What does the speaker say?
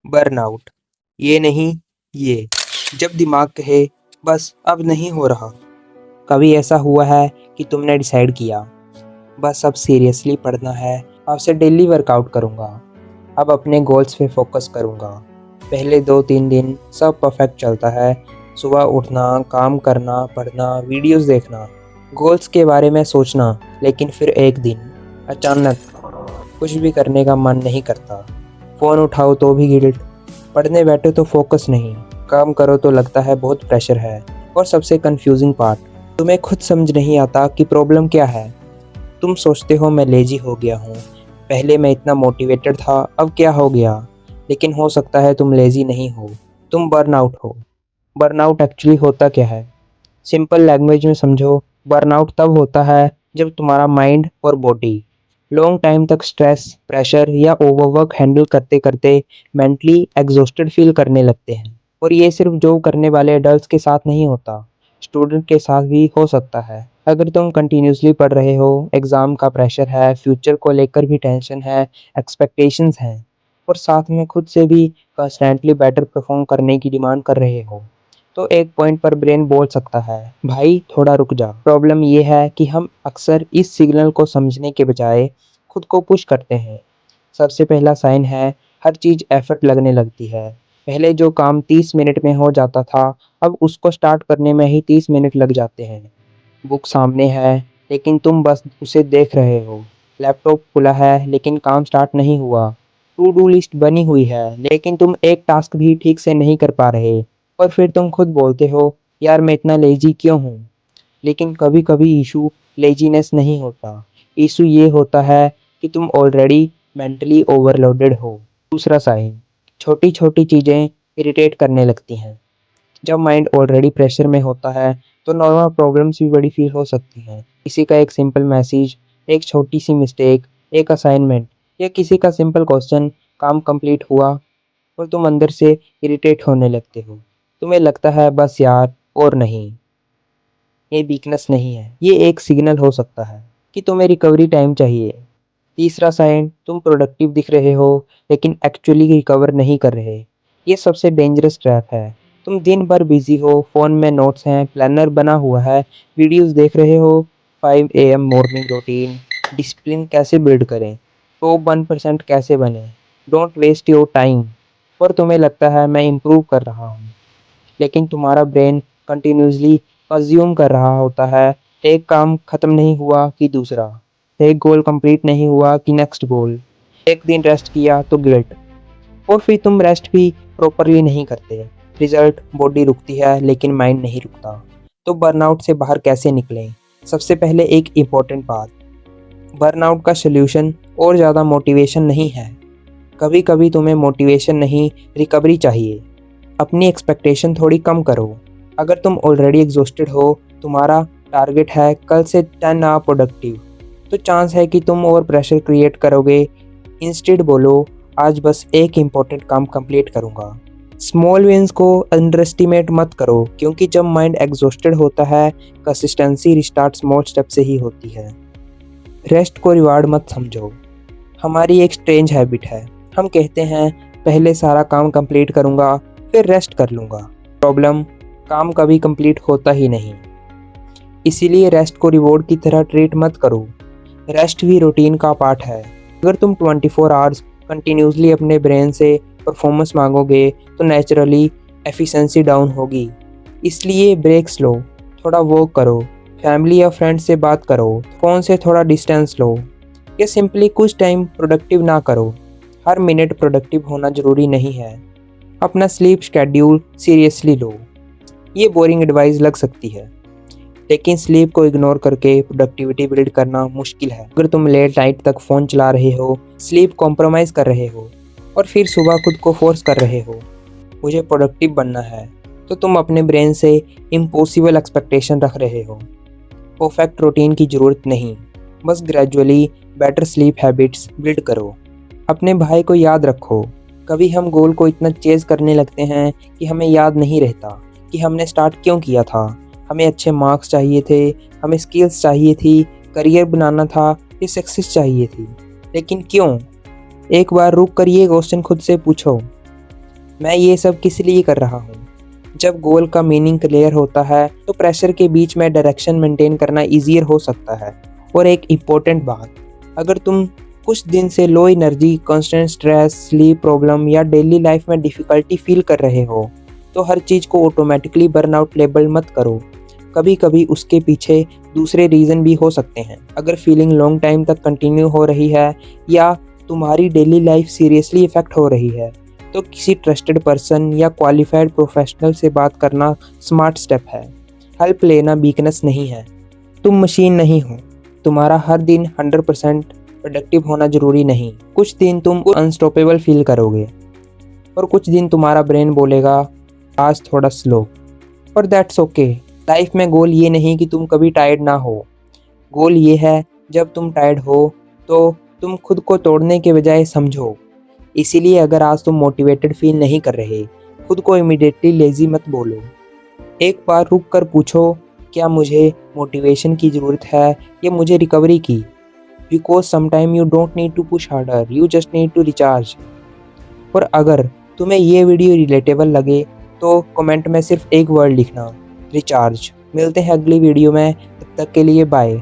Burnout. ये नहीं, ये। जब दिमाग कहे बस अब नहीं हो रहा। कभी ऐसा हुआ है कि तुमने डिसाइड किया बस अब सीरियसली पढ़ना है, अब से डेली वर्कआउट करूँगा, अब अपने गोल्स पे फोकस करूँगा। पहले 2-3 दिन सब परफेक्ट चलता है। सुबह उठना, काम करना, पढ़ना, वीडियोस देखना, गोल्स के बारे में सोचना। लेकिन फिर एक दिन अचानक कुछ भी करने का मन नहीं करता। फ़ोन उठाओ तो भी गिल्ट, पढ़ने बैठो तो फोकस नहीं, काम करो तो लगता है बहुत प्रेशर है। और सबसे कंफ्यूजिंग पार्ट, तुम्हें खुद समझ नहीं आता कि प्रॉब्लम क्या है। तुम सोचते हो मैं लेजी हो गया हूँ, पहले मैं इतना मोटिवेटेड था, अब क्या हो गया। लेकिन हो सकता है तुम लेजी नहीं हो, तुम बर्नआउट हो। बर्नआउट एक्चुअली होता क्या है? सिंपल लैंग्वेज में समझो, बर्नआउट तब होता है जब तुम्हारा माइंड और बॉडी लॉन्ग टाइम तक स्ट्रेस, प्रेशर या ओवरवर्क हैंडल करते करते मेंटली एग्जॉस्टेड फील करने लगते हैं। और ये सिर्फ जॉब करने वाले एडल्ट्स के साथ नहीं होता, स्टूडेंट के साथ भी हो सकता है। अगर तुम कंटिन्यूसली पढ़ रहे हो, एग्ज़ाम का प्रेशर है, फ्यूचर को लेकर भी टेंशन है, एक्सपेक्टेशंस हैं, और साथ में खुद से भी कंस्टेंटली बेटर परफॉर्म करने की डिमांड कर रहे हो, तो एक पॉइंट पर ब्रेन बोल सकता है भाई थोड़ा रुक जा। प्रॉब्लम ये है कि हम अक्सर इस सिग्नल को समझने के बजाय खुद को पुश करते हैं। सबसे पहला साइन है, हर चीज़ एफर्ट लगने लगती है। पहले जो काम 30 मिनट में हो जाता था, अब उसको स्टार्ट करने में ही 30 मिनट लग जाते हैं। बुक सामने है लेकिन तुम बस उसे देख रहे हो। लैपटॉप खुला है लेकिन काम स्टार्ट नहीं हुआ। टू डू लिस्ट बनी हुई है लेकिन तुम एक टास्क भी ठीक से नहीं कर पा रहे। और फिर तुम खुद बोलते हो यार मैं इतना लेजी क्यों हूँ। लेकिन कभी कभी इशू लेजीनेस नहीं होता, इशू ये होता है कि तुम ऑलरेडी मेंटली ओवरलोडेड हो। दूसरा साइन, छोटी छोटी चीज़ें इरिटेट करने लगती हैं। जब माइंड ऑलरेडी प्रेशर में होता है तो नॉर्मल प्रॉब्लम्स भी बड़ी फील हो सकती हैं। किसी का एक सिंपल मैसेज, एक छोटी सी मिस्टेक, एक असाइनमेंट या किसी का सिंपल क्वेश्चन, काम कंप्लीट हुआ और तुम अंदर से इरिटेट होने लगते हो। तुम्हें लगता है बस यार, और नहीं, ये वीकनेस नहीं है, ये एक सिग्नल हो सकता है कि तुम्हें रिकवरी टाइम चाहिए। तीसरा साइन, तुम प्रोडक्टिव दिख रहे हो लेकिन एक्चुअली रिकवर नहीं कर रहे। ये सबसे डेंजरस ट्रैप है। तुम दिन भर बिजी हो, फ़ोन में नोट्स हैं, प्लानर बना हुआ है, वीडियोस देख रहे हो, 5 AM मॉर्निंग रूटीन, डिसिप्लिन कैसे बिल्ड करें, टॉप 1% कैसे बने, डोंट वेस्ट योर टाइम। और तुम्हें लगता है मैं इम्प्रूव कर रहा हूँ, लेकिन तुम्हारा ब्रेन कंटिन्यूसली अज्यूम कर रहा होता है। एक काम खत्म नहीं हुआ कि दूसरा, एक गोल कंप्लीट नहीं हुआ कि नेक्स्ट गोल, एक दिन रेस्ट किया तो गिल्ट, और फिर तुम रेस्ट भी प्रॉपरली नहीं करते। रिजल्ट, बॉडी रुकती है लेकिन माइंड नहीं रुकता। तो बर्नआउट से बाहर कैसे निकलें? सबसे पहले एक इम्पॉर्टेंट बात, बर्नआउट का सल्यूशन और ज़्यादा मोटिवेशन नहीं है। कभी कभी तुम्हें मोटिवेशन नहीं, रिकवरी चाहिए। अपनी एक्सपेक्टेशन थोड़ी कम करो। अगर तुम ऑलरेडी एग्जॉस्टेड हो, तुम्हारा टारगेट है कल से 10 आवर प्रोडक्टिव, तो चांस है कि तुम और प्रेशर क्रिएट करोगे। इंस्टेड बोलो आज बस एक इम्पोर्टेंट काम कंप्लीट करूँगा। स्मॉल विंस को अंडर एस्टिमेट मत करो, क्योंकि जब माइंड एग्जॉस्टेड होता है कंसिस्टेंसी रिस्टार्ट स्मॉल स्टेप से ही होती है। रेस्ट को रिवार्ड मत समझो। हमारी एक स्ट्रेंज हैबिट है, हम कहते हैं पहले सारा काम कंप्लीट करूँगा फिर रेस्ट कर लूँगा। प्रॉब्लम, काम कभी कंप्लीट होता ही नहीं। इसीलिए रेस्ट को रिवॉर्ड की तरह ट्रीट मत करो। रेस्ट भी रूटीन का पार्ट है। अगर तुम 24 आवर्स कंटिन्यूसली अपने ब्रेन से परफॉर्मेंस मांगोगे तो नेचुरली एफिशिएंसी डाउन होगी। इसलिए ब्रेक्स लो, थोड़ा वॉक करो, फैमिली या फ्रेंड्स से बात करो, फ़ोन से थोड़ा डिस्टेंस लो, या सिंपली कुछ टाइम प्रोडक्टिव ना करो। हर मिनट प्रोडक्टिव होना ज़रूरी नहीं है। अपना स्लीप शेड्यूल सीरियसली लो। ये बोरिंग एडवाइस लग सकती है, लेकिन स्लीप को इग्नोर करके प्रोडक्टिविटी बिल्ड करना मुश्किल है। अगर तुम लेट नाइट तक फ़ोन चला रहे हो, स्लीप कॉम्प्रोमाइज़ कर रहे हो और फिर सुबह खुद को फोर्स कर रहे हो मुझे प्रोडक्टिव बनना है, तो तुम अपने ब्रेन से इम्पॉसिबल एक्सपेक्टेशन रख रहे हो। परफेक्ट रूटीन की ज़रूरत नहीं, बस gradually better sleep habits build करो। अपने भाई को याद रखो, कभी हम गोल को इतना चेज़ करने लगते हैं कि हमें याद नहीं रहता कि हमने स्टार्ट क्यों किया था। हमें अच्छे मार्क्स चाहिए थे, हमें स्किल्स चाहिए थी, करियर बनाना था, ये सक्सेस चाहिए थी, लेकिन क्यों? एक बार रुक कर ये क्वेश्चन खुद से पूछो, मैं ये सब किस लिए कर रहा हूँ। जब गोल का मीनिंग क्लियर होता है तो प्रेशर के बीच में डायरेक्शन मेंटेन करना ईजियर हो सकता है। और एक इम्पोर्टेंट बात, अगर तुम कुछ दिन से low energy, constant stress, sleep problem या डेली लाइफ में डिफ़िकल्टी फील कर रहे हो, तो हर चीज़ को ऑटोमेटिकली बर्नआउट लेबल मत करो। कभी कभी उसके पीछे दूसरे रीज़न भी हो सकते हैं। अगर फीलिंग लॉन्ग टाइम तक कंटिन्यू हो रही है या तुम्हारी डेली लाइफ सीरियसली इफ़ेक्ट हो रही है, तो किसी ट्रस्टेड पर्सन या क्वालिफाइड प्रोफेशनल से बात करना स्मार्ट स्टेप है। हेल्प लेना वीकनेस नहीं है। तुम मशीन नहीं हो। तुम्हारा हर दिन 100% प्रोडक्टिव होना ज़रूरी नहीं। कुछ दिन तुम अनस्टॉपेबल फील करोगे और कुछ दिन तुम्हारा ब्रेन बोलेगा आज थोड़ा स्लो, और दैट्स ओके। लाइफ में गोल ये नहीं कि तुम कभी टायर्ड ना हो। गोल ये है जब तुम टायर्ड हो तो तुम खुद को तोड़ने के बजाय समझो। इसीलिए अगर आज तुम मोटिवेटेड फील नहीं कर रहे, खुद को इमीडिएटली लेज़ी मत बोलो। एक बार रुक कर पूछो, क्या मुझे मोटिवेशन की ज़रूरत है या मुझे रिकवरी की? Because sometime you don't need to push harder, you just need to recharge. और अगर तुम्हें ये वीडियो रिलेटेबल लगे तो कमेंट में सिर्फ एक वर्ड लिखना, रिचार्ज। मिलते हैं अगली वीडियो में, तब तक के लिए बाय।